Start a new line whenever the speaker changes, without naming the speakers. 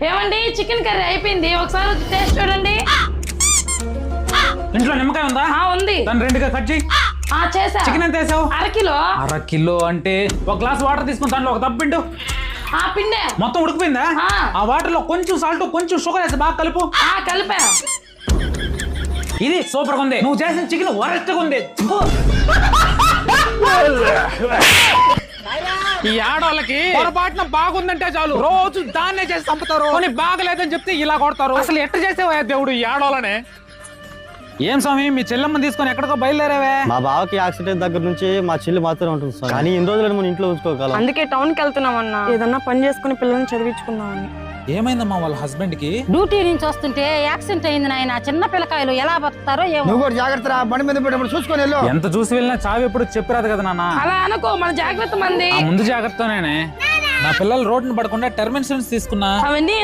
ఏమండి chicken curry అయిపోయింది, ఒకసారి టేస్ట్ చూడండి.
ఇంట్లో నిమ్మకాయ ఉందా?
ఉంది.
దాన్ని రెండుగా కట్ చేయి.
చేసా.
చికెన్ ఎంత వేసావు?
అరకిలో.
అరకిలో అంటే ఒక గ్లాస్ వాటర్ తీసుకుని దాంట్లో ఒక దబ్బు పిండు.
పిండే
మొత్తం ఉడికిపోయిందా? ఆ వాటర్ లో కొంచెం సాల్ట్ కొంచెం షుగర్ వేసి బాగా కలుపు.
కలిపా.
ఇది సూపర్ గా ఉంది. నువ్వు చేసిన చికెన్ వరస్ట్ గా ఉంది. ఈ ఆడవాళ్ళకి పొరపాటున బాగుందంటే చాలు రోజు దాన్నే చేసి చంపుతారు. కొన్ని బాగలేదని చెప్తే ఇలా కొడతారు. అసలు ఎట్ట చేసేవా దేవుడు ఈ ఆడవాళ్ళనే? ఏం స్వామి మీ చెల్లెమ్మని తీసుకొని ఎక్కడికో బయలుదేరావే?
మా బావకి యాక్సిడెంట్ దగ్గర నుంచి మా చెల్లి మాత్రమే ఉంటుంది సార్. కానీ ఇన్ని రోజులు మన ఇంట్లో ఉంచుకోగలం.
అందుకే టౌన్ కి వెళ్తున్నామన్నా, ఏదన్నా పని చేసుకుని పిల్లల్ని చదివించుకుందామని.
ఏమైందమ్మా వాళ్ళ హస్బెండ్ కి?
డ్యూటీ నుంచి వస్తుంటే యాక్సిడెంట్ అయింది నాయన. చిన్న పిల్లకాయలు ఎలా బతుకుతారో ఏమో.
నువ్వు కూడా జాగ్రత్త రా, బండి మీద పెట్టినప్పుడు చూసుకొని వెళ్ళు.
ఎంత చూసి వెళ్ళినా చావు ఎప్పుడు చెప్పరాదు కదా నాన్న.
అలా అనుకో, మన జాగ్రత్త మంది.
ముందు జాగ్రత్తనే. నా పిల్లలు రోడ్డును పడకుండా టర్మ్ ఇన్సూరెన్స్ తీసుకున్నా.
అవన్నీ